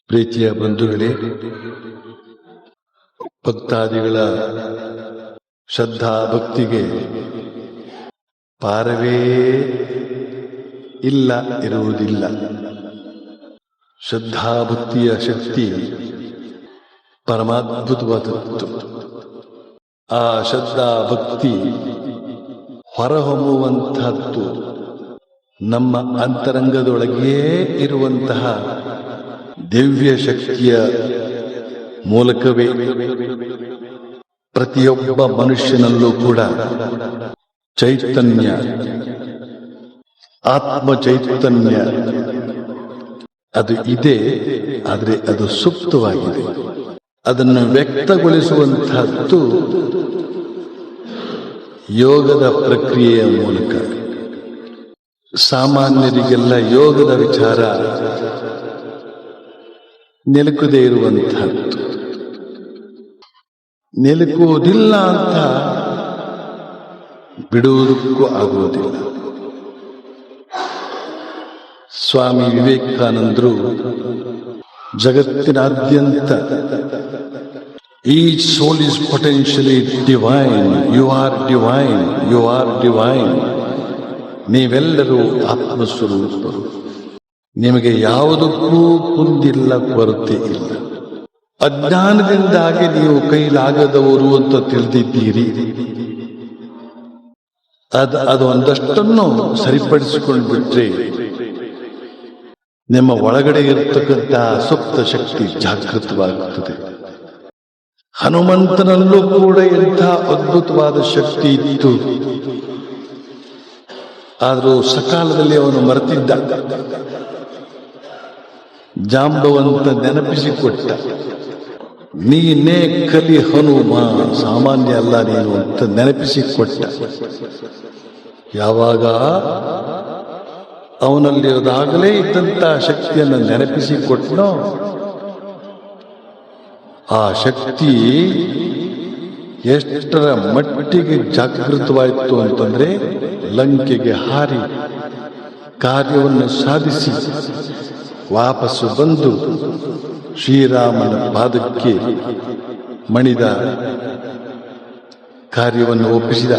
ಪ್ರೀತಿಯ ಬಂಧುಗಳೇ, ಭಕ್ತಾದಿಗಳ ಶ್ರದ್ಧಾ ಭಕ್ತಿಗೆ ಪಾರವೇ ಇಲ್ಲ, ಇರುವುದಿಲ್ಲ. ಶ್ರದ್ಧಾಭಕ್ತಿಯ ಶಕ್ತಿ ಪರಮಾದ್ಭುತವಾದದ್ದು. ಆ ಶ್ರದ್ಧಾ ಭಕ್ತಿ ಹೊರಹೊಮ್ಮುವಂತಹದ್ದು ನಮ್ಮ ಅಂತರಂಗದೊಳಗೇ ಇರುವಂತಹ ದಿವ್ಯ ಶಕ್ತಿಯ ಮೂಲಕವೇ. ಪ್ರತಿಯೊಬ್ಬ ಮನುಷ್ಯನಲ್ಲೂ ಕೂಡ ಚೈತನ್ಯ, ಆತ್ಮ ಚೈತನ್ಯ ಅದು ಇದೆ, ಆದರೆ ಅದು ಸುಪ್ತವಾಗಿದೆ. ಅದನ್ನು ವ್ಯಕ್ತಗೊಳಿಸುವಂತಹದ್ದು ಯೋಗದ ಪ್ರಕ್ರಿಯೆಯ ಮೂಲಕ. ಸಾಮಾನ್ಯರಿಗೆಲ್ಲ ಯೋಗದ ವಿಚಾರ ನಿಲುಕದೇ ಇರುವಂತಹದ್ದು. ನಿಲುಕುವುದಿಲ್ಲ ಅಂತ ಬಿಡುವುದಕ್ಕೂ ಆಗುವುದಿಲ್ಲ. ಸ್ವಾಮಿ ವಿವೇಕಾನಂದರು ಜಗತ್ತಿನಾದ್ಯಂತ each soul is potentially divine, you are divine, you are divine, ನೀವೆಲ್ಲರೂ ಆತ್ಮಸ್ವರೂಪರು, ನಿಮಗೆ ಯಾವುದಕ್ಕೂ ಕುಂದಿಲ್ಲ, ಕೊರತೆ ಇಲ್ಲ. ಅಜ್ಞಾನದಿಂದಾಗಿ ನೀವು ಕೈಲಾಗದವರು ಅಂತ ತಿಳಿದಿದ್ದೀರಿ. ಅದು ಒಂದಷ್ಟನ್ನು ಸರಿಪಡಿಸಿಕೊಂಡು ಬಿಟ್ರೆ ನಿಮ್ಮ ಒಳಗಡೆ ಇರತಕ್ಕಂಥ ಸುಪ್ತ ಶಕ್ತಿ ಜಾಗೃತವಾಗುತ್ತದೆ. ಹನುಮಂತನಲ್ಲೂ ಕೂಡ ಎಂಥ ಅದ್ಭುತವಾದ ಶಕ್ತಿ ಇತ್ತು, ಆದರೂ ಸಕಾಲದಲ್ಲಿ ಅವನು ಮರೆತಿದ್ದ. ಜಾಂಬವಂತ ನೆನಪಿಸಿಕೊಟ್ಟ, ನೀನೇ ಕಲಿ ಹನುಮ, ಸಾಮಾನ್ಯ ಅಲ್ಲ ನೀನು ಅಂತ ನೆನಪಿಸಿಕೊಟ್ಟ. ಯಾವಾಗ ಅವನಲ್ಲಿ ಅದಾಗಲೇ ಇದ್ದಂಥ ಶಕ್ತಿಯನ್ನು ನೆನಪಿಸಿಕೊಟ್ಟನೋ, ಆ ಶಕ್ತಿ ಎಷ್ಟರ ಮಟ್ಟಿಗೆ ಜಾಗೃತವಾಯಿತು ಅಂತಂದ್ರೆ, ಲಂಕೆಗೆ ಹಾರಿ ಕಾರ್ಯವನ್ನು ಸಾಧಿಸಿ ವಾಪಸ್ಸು ಬಂದು ಶ್ರೀರಾಮನ ಪಾದಕ್ಕೆ ಮಣಿದ, ಕಾರ್ಯವನ್ನು ಒಪ್ಪಿಸಿದ.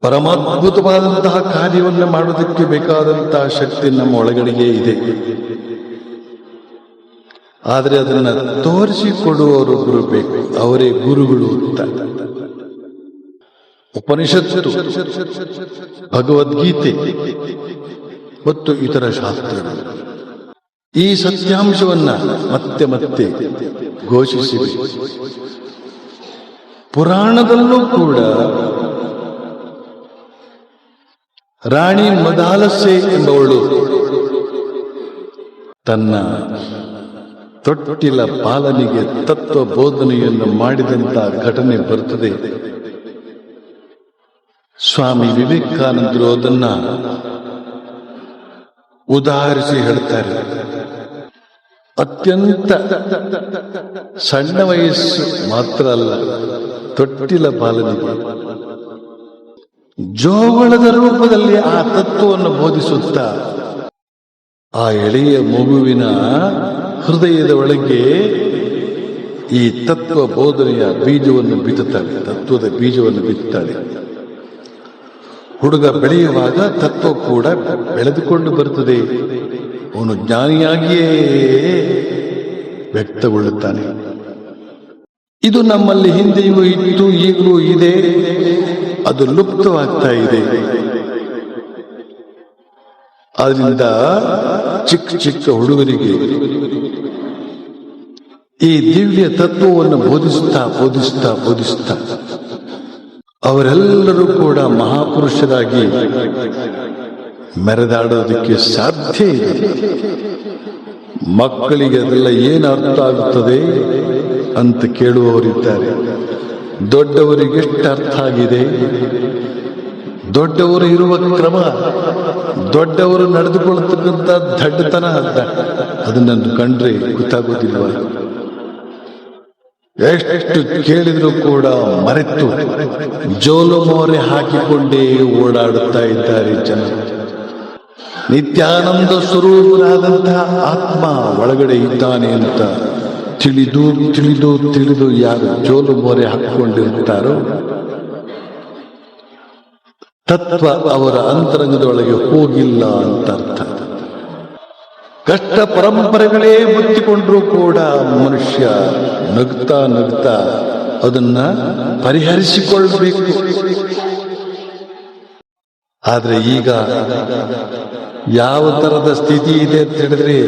ಪರಮಾದ್ಭುತವಾದಂತಹ ಕಾರ್ಯವನ್ನು ಮಾಡುವುದಕ್ಕೆ ಬೇಕಾದಂತಹ ಶಕ್ತಿ ನಮ್ಮ ಒಳಗಡೆಗೆ ಇದೆ. ಆದರೆ ಅದನ್ನು ತೋರಿಸಿಕೊಡುವವರೊಬ್ಬರು ಬೇಕು, ಅವರೇ ಗುರುಗಳು ಅಂತ. ಉಪನಿಷತ್ತು, ಭಗವದ್ಗೀತೆ ಮತ್ತು ಇತರ ಶಾಸ್ತ್ರಗಳು ಈ ಸತ್ಯಾಂಶವನ್ನ ಮತ್ತೆ ಮತ್ತೆ ಘೋಷಿಸಿವೆ. ಪುರಾಣದಲ್ಲೂ ಕೂಡ ರಾಣಿ ಮದಾಲಸೆ ಎಂಬವಳು ತನ್ನ ತೊಟ್ಟಿಲ ಪಾಲನೆಗೆ ತತ್ವ ಬೋಧನೆಯನ್ನು ಮಾಡಿದಂತ ಘಟನೆ ಬರುತ್ತದೆ. ಸ್ವಾಮಿ ವಿವೇಕಾನಂದರು ಅದನ್ನ ಉದಾಹರಿಸಿ ಹೇಳ್ತಾರೆ. ಅತ್ಯಂತ ಸಣ್ಣ ವಯಸ್ಸು ಮಾತ್ರ ಅಲ್ಲ, ತೊಟ್ಟಿಲ ಪಾಲನೆಗೆ ಜೋಗಳದ ರೂಪದಲ್ಲಿ ಆ ತತ್ವವನ್ನು ಬೋಧಿಸುತ್ತಾ ಆ ಎಳೆಯ ಮಗುವಿನ ಹೃದಯದ ಒಳಗೆ ಈ ತತ್ವ ಬೋಧನೆಯ ಬೀಜವನ್ನು ಬಿತ್ತುತ್ತಾಳೆ, ತತ್ವದ ಬೀಜವನ್ನು ಬಿತ್ತುತ್ತಾಳೆ. ಹುಡುಗ ಬೆಳೆಯುವಾಗ ತತ್ವ ಕೂಡ ಬೆಳೆದುಕೊಂಡು ಬರುತ್ತದೆ. ಅವನು ಜ್ಞಾನಿಯಾಗಿಯೇ ವ್ಯಕ್ತಗೊಳ್ಳುತ್ತಾನೆ. ಇದು ನಮ್ಮಲ್ಲಿ ಹಿಂದೆಯೂ ಇತ್ತು, ಈಗಲೂ ಇದೆ, ಅದು ಲುಪ್ತವಾಗ್ತಾ ಇದೆ. ಆದ್ರಿಂದ ಚಿಕ್ಕ ಚಿಕ್ಕ ಹುಡುಗರಿಗೆ ಈ ದಿವ್ಯ ತತ್ವವನ್ನು ಬೋಧಿಸ್ತಾ ಬೋಧಿಸ್ತಾ ಬೋಧಿಸ್ತಾ ಅವರೆಲ್ಲರೂ ಕೂಡ ಮಹಾಪುರುಷರಾಗಿ ಮೆರೆದಾಡೋದಕ್ಕೆ ಸಾಧ್ಯ ಇದೆ. ಮಕ್ಕಳಿಗೆ ಅದೆಲ್ಲ ಏನು ಅರ್ಥ ಆಗುತ್ತದೆ ಅಂತ ಕೇಳುವವರಿದ್ದಾರೆ. ದೊಡ್ಡವರಿಗೆ ಎಷ್ಟು ಅರ್ಥ ಆಗಿದೆ, ದೊಡ್ಡವರು ಇರುವ ಕ್ರಮ, ದೊಡ್ಡವರು ನಡೆದುಕೊಳ್ಳತಕ್ಕಂಥ ದಡ್ಡತನ, ಅದನ್ನು ಕಂಡ್ರೆ ಗೊತ್ತಾಗೋದಿಲ್ವ? ಎಷ್ಟು ಕೇಳಿದ್ರು ಕೂಡ ಮರೆತು ಜೋಲು ಮೋರೆ ಹಾಕಿಕೊಂಡೇ ಓಡಾಡುತ್ತಾ ಇದ್ದಾರೆ ಜನ. ನಿತ್ಯಾನಂದ ಸ್ವರೂಪನಾದಂತಹ ಆತ್ಮ ಒಳಗಡೆ ಇದ್ದಾನೆ ಅಂತ ತಿಳಿದು ತಿಳಿದು ತಿಳಿದು ಯಾರು ಜೋಲು ಮೋರೆ ಹಾಕಿಕೊಂಡಿರುತ್ತಾರೋ ತತ್ವ ಅವರ ಅಂತರಂಗದೊಳಗೆ ಹೋಗಿಲ್ಲ ಅಂತ ಅರ್ಥ. ಕಷ್ಟ ಪರಂಪರೆಗಳೇ ಮುತ್ತಿಕೊಂಡ್ರೂ ಕೂಡ ಮನುಷ್ಯ ನಗ್ತಾ ನಗ್ತಾ ಅದನ್ನ ಪರಿಹರಿಸಿಕೊಳ್ಬೇಕು. ಆದ್ರೆ ಈಗ ಯಾವ ತರದ ಸ್ಥಿತಿ ಇದೆ ಅಂತ ಹೇಳಿದ್ರೆ,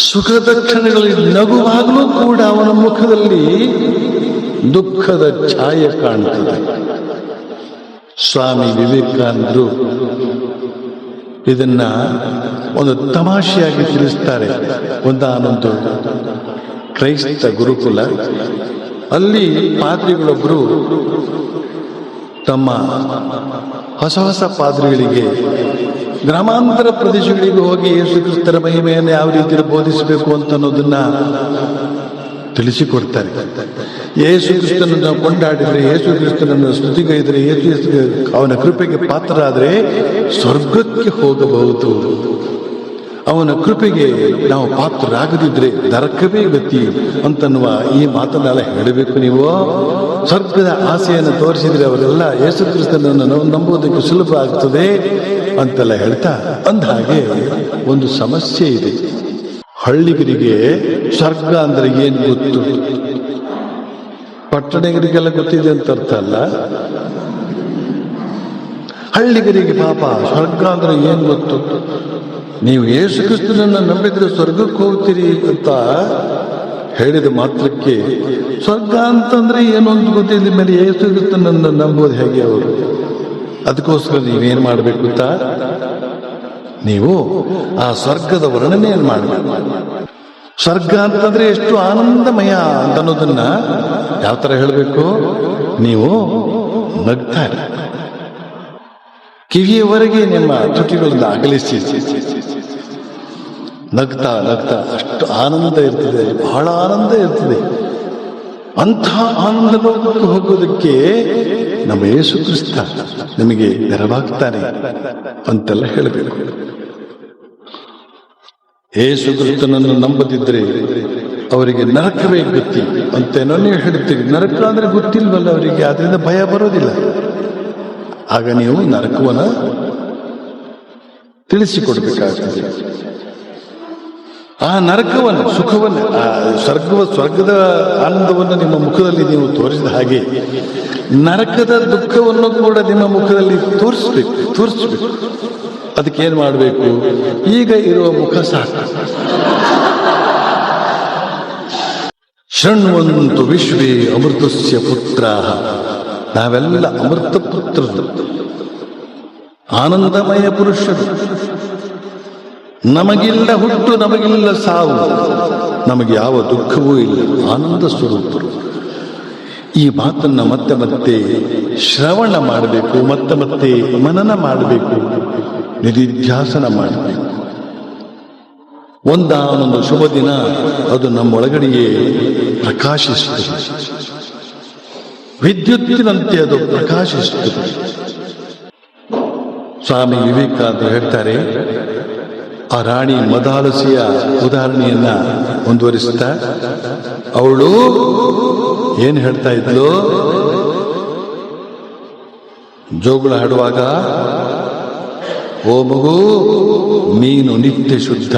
ಸುಖದ ಕ್ಷಣಗಳಲ್ಲಿ ನಗುವಾಗಲೂ ಕೂಡ ಅವನ ಮುಖದಲ್ಲಿ ದುಃಖದ ಛಾಯೆ ಕಾಣುತ್ತದೆ. ಸ್ವಾಮಿ ವಿವೇಕಾನಂದರು ಇದನ್ನ ಒಂದು ತಮಾಷೆಯಾಗಿ ತಿಳಿಸ್ತಾರೆ. ಒಂದಾನೊಂದು ಕ್ರೈಸ್ತ ಗುರುಕುಲ, ಅಲ್ಲಿ ಪಾದ್ರಿಗಳೊಬ್ಬರು ತಮ್ಮ ಹೊಸ ಹೊಸ ಪಾದ್ರಿಗಳಿಗೆ ಗ್ರಾಮಾಂತರ ಪ್ರದೇಶಗಳಿಗೆ ಹೋಗಿ ಯೇಸು ಕ್ರಿಸ್ತರ ಮಹಿಮೆಯನ್ನು ಯಾವ ರೀತಿಯಲ್ಲಿ ಬೋಧಿಸಬೇಕು ಅಂತ ಅನ್ನೋದನ್ನ ತಿಳಿಸಿಕೊಡ್ತಾರೆ. ಯೇಸು ಕ್ರಿಸ್ತನನ್ನು ಕೊಂಡಾಡಿದರೆ, ಯೇಸು ಕ್ರಿಸ್ತನನ್ನು ಸ್ತುತಿಗೈದರೆ, ಯೇಸು ಅವನ ಕೃಪೆಗೆ ಪಾತ್ರರಾದರೆ ಸ್ವರ್ಗಕ್ಕೆ ಹೋಗಬಹುದು. ಅವನ ಕೃಪೆಗೆ ನಾವು ಪಾತ್ರರಾಗದಿದ್ರೆ ನರಕವೇ ಗತಿ ಅಂತನ್ನುವ ಈ ಮಾತನ್ನೆಲ್ಲ ಹೇಳಬೇಕು. ನೀವು ಸ್ವರ್ಗದ ಆಸೆಯನ್ನು ತೋರಿಸಿದ್ರೆ ಅವರೆಲ್ಲ ಯೇಸು ಕ್ರಿಸ್ತನನ್ನು ನಂಬುವುದಕ್ಕೆ ಸುಲಭ ಆಗ್ತದೆ ಅಂತೆಲ್ಲ ಹೇಳ್ತಾ, ಅಂದಹಾಗೆ ಒಂದು ಸಮಸ್ಯೆ ಇದೆ. ಹಳ್ಳಿಗರಿಗೆ ಸ್ವರ್ಗ ಅಂದ್ರೆ ಏನು ಗೊತ್ತು? ಪಟ್ಟಣಿಗರಿಗೆಲ್ಲ ಗೊತ್ತಿದೆ ಅಂತ ಅರ್ಥ ಅಲ್ಲ. ಹಳ್ಳಿಗರಿಗೆ ಪಾಪ ಸ್ವರ್ಗ ಅಂದ್ರೆ ಏನು ಗೊತ್ತು? ನೀವು ಯೇಸು ಕ್ರಿಸ್ತನನ್ನು ನಂಬಿದ್ರೆ ಸ್ವರ್ಗಕ್ಕೆ ಹೋಗ್ತೀರಿ ಅಂತ ಹೇಳಿದ ಮಾತ್ರಕ್ಕೆ ಸ್ವರ್ಗ ಅಂತಂದ್ರೆ ಏನು ಅಂತ ಗೊತ್ತಿಲ್ಲ ಮೇಲೆ ಯೇಸು ಕ್ರಿಸ್ತನನ್ನು ನಂಬೋದು ಹೇಗೆ ಅವರು? ಅದಕ್ಕೋಸ್ಕರ ನೀವೇನು ಮಾಡಬೇಕು ಗೊತ್ತಾ? ನೀವು ಆ ಸ್ವರ್ಗದ ವರ್ಣನೆಯನ್ನು ಮಾಡಬೇಕು. ಸ್ವರ್ಗ ಅಂತಂದ್ರೆ ಎಷ್ಟು ಆನಂದಮಯ ಅಂತ ಅನ್ನೋದನ್ನ ಯಾವ ತರ ಹೇಳಬೇಕು? ನೀವು ನಗ್ತಾರೆ, ಕಿವಿಯವರೆಗೆ ನಿಮ್ಮ ತುಟಿಗಳನ್ನ ಅಗಲಿಸಿ ನಗ್ತಾ ನಗ್ತಾ ಅಷ್ಟು ಆನಂದ ಇರ್ತದೆ, ಬಹಳ ಆನಂದ ಇರ್ತದೆ. ಅಂಥ ಆನಂದ ಲೋಕಕ್ಕೆ ಹೋಗೋದಕ್ಕೆ ನಮ್ಮ ಯೇಸು ಕ್ರಿಸ್ತ ನಿಮಗೆ ನೆರವಾಗ್ತಾನೆ ಅಂತೆಲ್ಲ ಹೇಳಬೇಕು. ಯೇಸು ಕ್ರಿಸ್ತನನ್ನು ನಂಬದಿದ್ರೆ ಅವರಿಗೆ ನರಕವೇ ಗತಿ ಅಂತೇನೋ ನೀವು ಹೇಳ್ತೀರಿ. ನರಕ ಅಂದ್ರೆ ಗೊತ್ತಿಲ್ವಲ್ಲ ಅವರಿಗೆ, ಅದರಿಂದ ಭಯ ಬರೋದಿಲ್ಲ. ಆಗ ನೀವು ನರಕವನ್ನ ತಿಳಿಸಿಕೊಡ್ಬೇಕಾಗ್ತದೆ. ಆ ನರಕವನ್ನು, ಸುಖವನ್ನು, ಆ ಸ್ವರ್ಗದ ಆನಂದವನ್ನು ನಿಮ್ಮ ಮುಖದಲ್ಲಿ ನೀವು ತೋರಿಸಿದ ಹಾಗೆ ನರಕದ ದುಃಖವನ್ನು ಕೂಡ ನಿಮ್ಮ ಮುಖದಲ್ಲಿ ತೋರಿಸ್ಬೇಕು. ಅದಕ್ಕೇನು ಮಾಡಬೇಕು? ಈಗ ಇರುವ ಮುಖ ಸಾಕು. ಶೃಣ್ವಂತು ವಿಶ್ವೇ ಅಮೃತಸ್ಯ ಪುತ್ರ, ನಾವೆಲ್ಲ ಅಮೃತ ಪುತ್ರರು, ಆನಂದಮಯ ಪುರುಷರು. ನಮಗಿಲ್ಲ ಹುಟ್ಟು, ನಮಗಿಲ್ಲ ಸಾವು, ನಮಗೆ ಯಾವ ದುಃಖವೂ ಇಲ್ಲ, ಆನಂದ ಸ್ವರೂಪರು. ಈ ಮಾತನ್ನ ಮತ್ತೆ ಮತ್ತೆ ಶ್ರವಣ ಮಾಡಬೇಕು, ಮತ್ತೆ ಮತ್ತೆ ಮನನ ಮಾಡಬೇಕು, ನಿಧಿಧ್ಯಾಸನ ಮಾಡಬೇಕು. ಒಂದಾನೊಂದು ಶುಭ ದಿನ ಅದು ನಮ್ಮೊಳಗಡೆಯೇ ಪ್ರಕಾಶಿಸುತ್ತದೆ, ವಿದ್ಯುತ್ತಿನಂತೆ ಅದು ಪ್ರಕಾಶಿಸುತ್ತದೆ. ಸ್ವಾಮಿ ವಿವೇಕಾನಂದರು ಹೇಳ್ತಾರೆ, ಆ ರಾಣಿ ಮದಾಲಸಿಯ ಉದಾಹರಣೆಯನ್ನ ಮುಂದುವರಿಸ್ತಾ ಅವಳು ಏನ್ ಹೇಳ್ತಾ ಇದ್ಲು? ಜೋಗುಳ ಹಾಡುವಾಗ, ಓ ಮಗು, ನೀನು ನಿತ್ಯ ಶುದ್ಧ,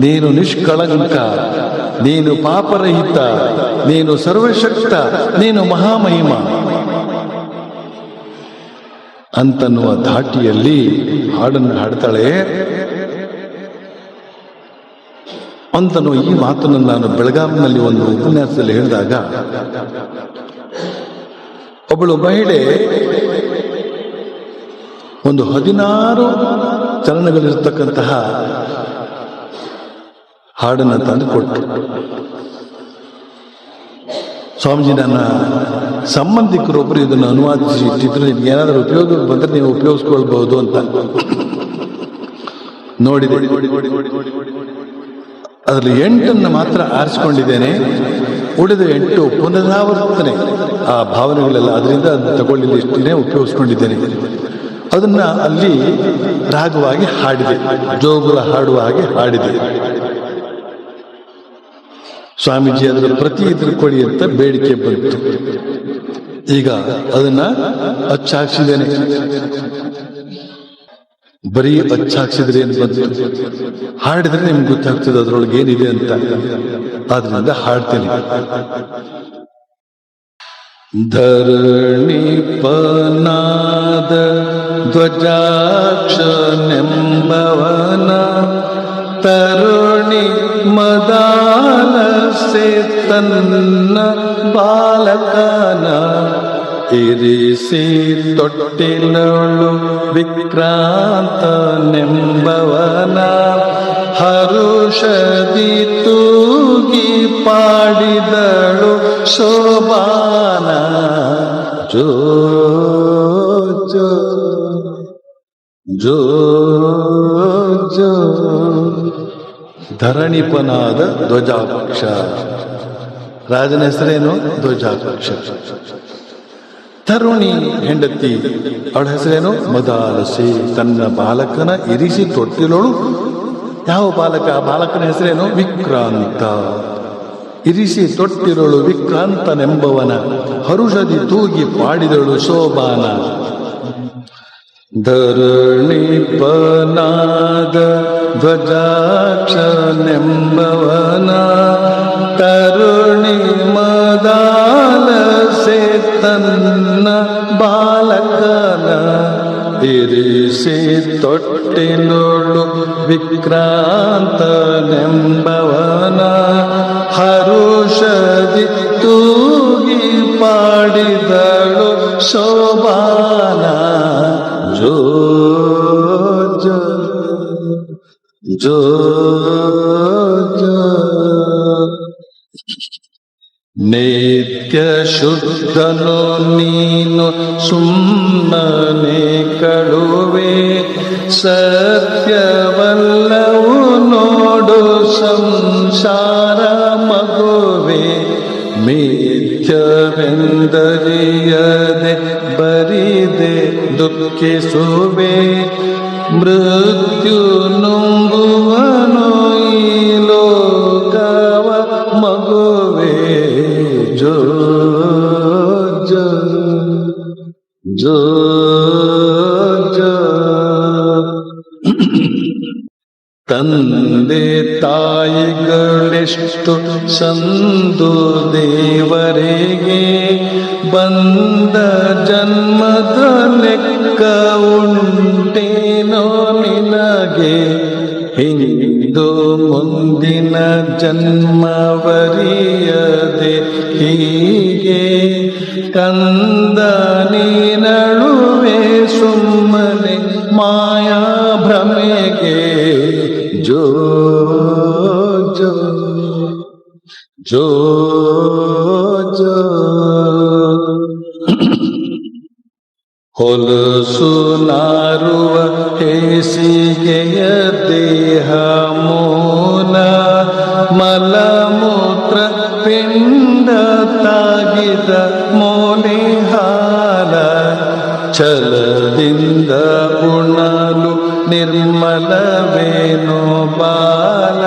ನೀನು ನಿಷ್ಕಳಂಕ, ನೀನು ಪಾಪರಹಿತ, ನೀನು ಸರ್ವಶಕ್ತ, ನೀನು ಮಹಾಮಹಿಮ ಅಂತನ್ನುವ ಧಾಟಿಯಲ್ಲಿ ಹಾಡನ್ನು ಹಾಡ್ತಾಳೆ. ಅಂತನೋ ಈ ಮಾತನ್ನು ನಾನು ಬೆಳಗಾವಿನಲ್ಲಿ ಒಂದು ಉಪನ್ಯಾಸದಲ್ಲಿ ಹೇಳಿದಾಗ, ಒಬ್ಬಳು ಮಹಿಳೆ ಒಂದು 16 ಚರಣಗಳಿರ್ತಕ್ಕಂತಹ ಹಾಡನ್ನು ತಂದು ಕೊಟ್ಟು, ಸ್ವಾಮೀಜಿ ನನ್ನ ಸಂಬಂಧಿಕರೊಬ್ಬರು ಇದನ್ನು ಅನುವಾದಿಸಿ ಇಟ್ಟಿದ್ರೆ ನಿಮ್ಗೆ ಏನಾದರೂ ಉಪಯೋಗ ಬಂದರೆ ನೀವು ಉಪಯೋಗಿಸ್ಕೊಳ್ಬಹುದು ಅಂತ ನೋಡಿದೆ. ಅದರಲ್ಲಿ 8 ಮಾತ್ರ ಆರಿಸಿಕೊಂಡಿದ್ದೇನೆ, ಉಳಿದ 8 ಪುನರಾವರ್ತನೆ ಆ ಭಾವನೆಗಳೆಲ್ಲ ಅದರಿಂದ ತಗೊಳ್ಳಿಲ್ಲ, ಇಷ್ಟನ್ನೇ ಉಪಯೋಗಿಸ್ಕೊಂಡಿದ್ದೇನೆ. ಅದನ್ನ ಅಲ್ಲಿ ರಾಗವಾಗಿ ಹಾಡಿದೆ, ಜೋಗುಳ ಹಾಡುವ ಹಾಗೆ ಹಾಡಿದೆ. ಸ್ವಾಮೀಜಿ ಅದರ ಪ್ರತಿ ಇದ್ರ ಕೊಡಿ ಅಂತ ಬೇಡಿಕೆ ಬಂತು. ಈಗ ಅದನ್ನ ಅಚ್ಚಾಕ್ಸಿದ್ದೇನೆ. ಬರೀ ಅಚ್ಚಾಕ್ಸಿದ್ರೆ ಏನ್ ಬಂತು, ಹಾಡಿದ್ರೆ ನಿಮ್ಗೆ ಗೊತ್ತಾಗ್ತದೆ ಅದ್ರೊಳಗೆ ಏನಿದೆ ಅಂತ. ಆದ್ರಿಂದ ಹಾಡ್ತೇನೆ. ಧರಣಿ ಪನಾದ ಧ್ವಜಾಕ್ಷನೆಂಬವನ ತರುಣಿ ಮದಾಲಸೆ ತನ್ನ ಬಾಲಕನ ಇರಿಸಿ ತೊಟ್ಟಿಲಳು ವಿಕ್ರಾಂತನೆಂಬವನ ಹರುಷದಿ ತೂಗಿ ಪಾಡಿದಳು ಶೋಭಾನ. ಜೋ ಜೋ ಜೋ ಜೋ ಧರಣಿಪನಾದ ಧ್ವಜಾಕ್ಷ. ರಾಜನ ಹೆಸರೇನು? ಧ್ವಜಾಕ್ಷ. ತರುಣಿ ಹೆಂಡತಿ, ಅವಳ ಹೆಸರೇನು? ಮದಾಲಸಿ. ತನ್ನ ಬಾಲಕನ ಇರಿಸಿ ತೊಟ್ಟಿಲೋಳು. ಯಾವ ಬಾಲಕ? ಬಾಲಕನ ಹೆಸರೇನು? ವಿಕ್ರಾಂತ. ಇರಿಸಿ ತೊಟ್ಟಿರೋಳು ವಿಕ್ರಾಂತನೆಂಬವನ ಹರುಷದಿ ತೂಗಿ ಪಾಡಿದಳು ಶೋಭಾನ. ಧರಣಿ ಪನಾದ ಧ್ವಜಾಕ್ಷನೆಂಬವನ ತರುಣಿ ಮದಾಲಸೆ ತನ್ನ ಬಾಲಕನ ಇರಿಸಿ ತೊಟ್ಟಿಲೋಳು ವಿಕ್ರಾಂತನೆಂಬವನ ಹರುಷದಿ ತೂಗಿ ಪಾಡಿದಳು ಶೋಭಾನ. ಜೋ ಜೋ ಜೋ ಜೋ ನಿತ್ಯ ಶುದ್ಧನು ನೀನು ಸುಮ್ಮನೆ ಕಳುವೆ ಸತ್ಯವಲ್ಲವು ನೋಡು ಸಂಸಾರ ಮಗುವೆ. ಮಿಥ್ಯವೆಂದರಿಯದೆ ಬರಿದೆ ದುಃಖಿಸುವೆ ಮೃತ್ಯು ನುಂಗುವನು ಈ ಲೋಕವ ಮಗುವೆ. ಜೋ ಜೋ ಜೋ ಜೋ ತಂದೆ ತಾಯಿಗಳೆಷ್ಟು ಸಂದು ದೇವರಿಗೆ ಬಂದ ಜನ್ಮದ ಲೆಕ್ಕ ಉಂಟೇನೋ ನಿನಗೆ. ಹಿಂದು ಮುಂದಿನ ಜನ್ಮವರಿಯದೆ ಹೀಗೆ ಕಂದ ನೀನಳುವೆ ಸುಮ್ಮನೆ ಮಾಯಾ ಭ್ರಮೆಗೆ. ಜೋ ಜೋ ಜೋ ಜೋ ಹೊಲಸು ನಾರುವ ಹೇಸಿಗೆಯ ದೇಹ ಮೂಲ ಮಲಮೂತ್ರ ಪಿಂಡ ತಾಗಿದ ಮೋಲೆ ಹಾಲ ಛಲದಿಂದ ಉಣಲು ನಿರ್ಮಲವೇನೋ ಬಾಲ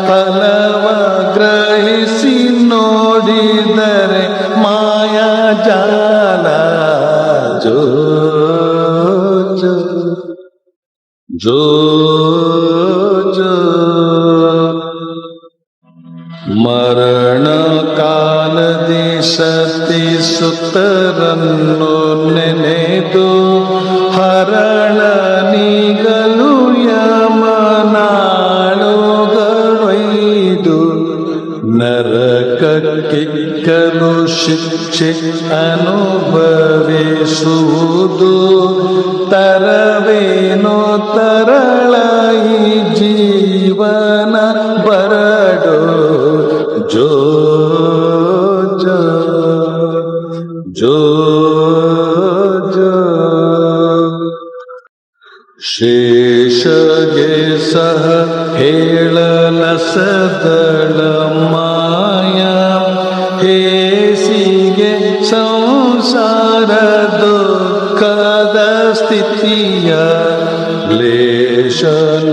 ಫಲವ ಗ್ರಹಿಸಿ ನೋಡಿದರೆ ಮಾಯಾ ಜಾಲ. ಜೋ ಜೋ ಜೋ ಜೋ ಮರಣ ಕಾಲದಿ ಸತಿ ಸುತರನ್ನು ನೆನೆದು ಹರಳ ನೀಗಲು ಯಮನಾಳುಗಳೊಯ್ದು ನರಕಕ್ಕಿಕ್ಕಲು ಶಿಕ್ಷೆ ಅನುಭವಿಸುವುದು ತರವೇನೋ ತರಳ ಈ ಜೀವನ ಬರಡು. ಜೋ ಜೋ ಜೋ ಜೋ ಶೇಷಗೆ ಸಹ ಹೇಳಲಸದಳ ಮಾಯ ಹೇಸಿಗೆ ಸಂಸಾರ ದುಃಖದ ಸ್ಥಿತಿಯ ಲೇಷ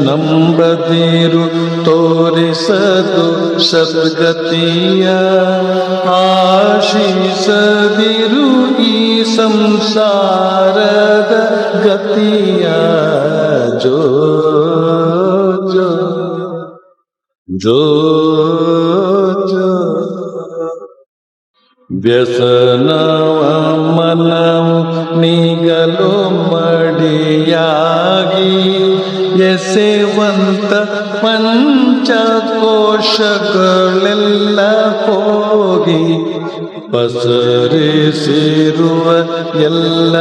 ನಂಬದಿರು ತೋರಿಸದು ಸದ್ಗತಿಯ ಆಶಿಸದಿರು ಈ ಸಂಸಾರದ ಗತಿಯ ಜೋ ಜೋ ಜೋ ಜೋ ವ್ಯಸನವ ಮನವು ನೀಗಲು ಮಡಿಯಾಗಿ ಎಸೆವಂತ ಪಂಚಕೋಶಗಳೆಲ್ಲ ಹೋಗಿ ಪಸರಿಸಿರುವ ಎಲ್ಲ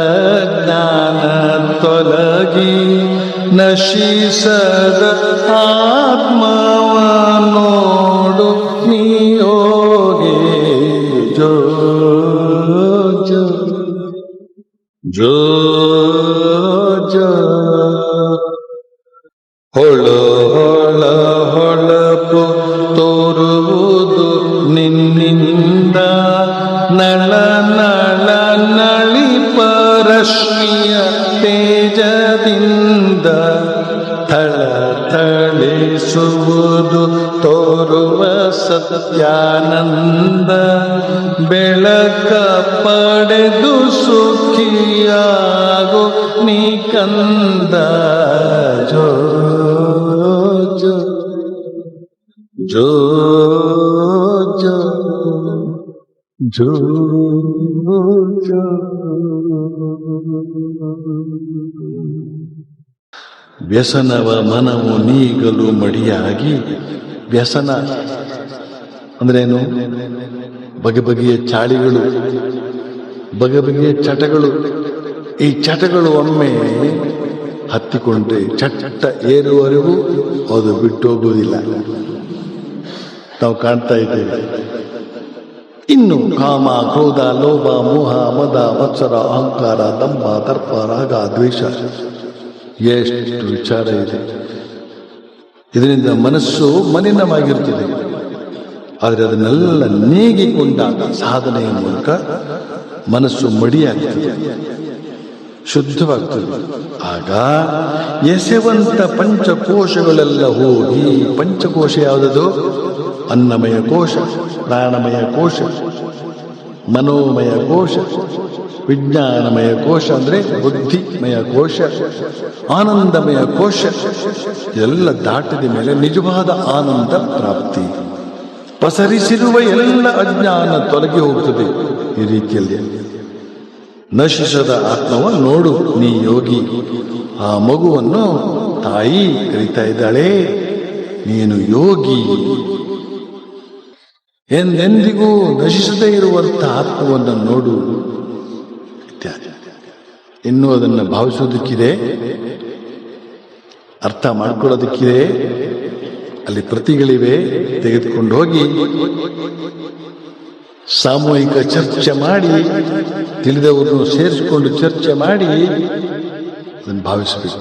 ಅಜ್ಞಾನ ತೊಲಗಿ ನಶಿಸದ ಆತ್ಮವ ನೋಡು ನೀಯೋಗಿ ಜೋ ಜೋ ಜೋ ಜೋ ಹೊಳ ಹೊಳ ಹೊಳಪು ತೋರುವುದು ನಿನ್ನಿಂದ ನಳ ನಳ ನಳಿಪ ರಶ್ಮಿಯ ತೇಜದಿಂದ ಥಳ ಥಳಿಸುವುದು ತೋರುವ ಸತ್ಯಾನಂದ ಬೆಳಕ ಪಡೆದು ಸುಖಿಯಾಗು ನೀ ಕಂದ ಜೋ ಜೋ ಜೋ ಜೋ ಜೋ ಜೋ ವ್ಯಸನವ ಮನವು ನೀಗಲು ಮಡಿಯಾಗಿ ವ್ಯಸನ ಅಂದ್ರೇನು? ಬಗೆ ಬಗೆಯ ಚಾಳಿಗಳು, ಬಗೆ ಬಗೆಯ ಚಟಗಳು. ಈ ಚಟಗಳು ಒಮ್ಮೆ ಹತ್ತಿಕೊಂಡ್ರೆ ಚಟ್ಟ ಏರುವವರೆಗೂ ಅದು ಬಿಟ್ಟೋಗುವುದಿಲ್ಲ. ನಾವು ಕಾಣ್ತಾ ಇದ್ದೇವೆ. ಇನ್ನು ಕಾಮ, ಕ್ರೋಧ, ಲೋಭ, ಮೋಹ, ಮದ, ಮತ್ಸರ, ಅಹಂಕಾರ, ದಂಭ, ದರ್ಪ, ರಾಗ, ದ್ವೇಷ, ಎಷ್ಟು ವಿಚಾರ ಇದೆ. ಇದರಿಂದ ಮನಸ್ಸು ಮಲಿನವಾಗಿರುತ್ತದೆ. ಆದರೆ ಅದನ್ನೆಲ್ಲ ನೀಗಿಕೊಂಡಾಗ ಸಾಧನೆಯ ಮೂಲಕ ಮನಸ್ಸು ಮಡಿಯಾಗ್ತದೆ, ಶುದ್ಧವಾಗ್ತದೆ. ಆಗ ಎಸೆವಂತ ಪಂಚಕೋಶಗಳೆಲ್ಲ ಹೋಗಿ, ಪಂಚಕೋಶ ಯಾವುದದು? ಅನ್ನಮಯ ಕೋಶ, ಪ್ರಾಣಮಯ ಕೋಶ, ಮನೋಮಯ ಕೋಶ, ವಿಜ್ಞಾನಮಯ ಕೋಶ ಅಂದರೆ ಬುದ್ಧಿಮಯ ಕೋಶ, ಆನಂದಮಯ ಕೋಶ. ಎಲ್ಲ ದಾಟಿದ ಮೇಲೆ ನಿಜವಾದ ಆನಂದ ಪ್ರಾಪ್ತಿ. ಪಸರಿಸಿರುವ ಎಲ್ಲ ಅಜ್ಞಾನ ತೊಲಗಿ ಹೋಗ್ತದೆ. ಈ ರೀತಿಯಲ್ಲಿ ನಶಿಸದ ಆತ್ಮವ ನೋಡು ನೀ ಯೋಗಿ. ಆ ಮಗುವನ್ನು ತಾಯಿ ಕರೀತಾ ಇದ್ದಾಳೆ, ನೀನು ಯೋಗಿ. ಎಂದೆಂದಿಗೂ ನಶಿಸದೇ ಇರುವಂಥ ಆತ್ಮವನ್ನು ನೋಡು ಇತ್ಯಾದಿ. ಇನ್ನೂ ಅದನ್ನು ಭಾವಿಸೋದಕ್ಕಿದೆ, ಅರ್ಥ ಮಾಡ್ಕೊಳ್ಳೋದಕ್ಕಿದೆ. ಅಲ್ಲಿ ಪ್ರತಿಗಳಿವೆ, ತೆಗೆದುಕೊಂಡು ಹೋಗಿ ಸಾಮೂಹಿಕ ಚರ್ಚೆ ಮಾಡಿ, ತಿಳಿದವರನ್ನು ಸೇರಿಸಿಕೊಂಡು ಚರ್ಚೆ ಮಾಡಿ ಅದನ್ನು ಭಾವಿಸಬೇಕು.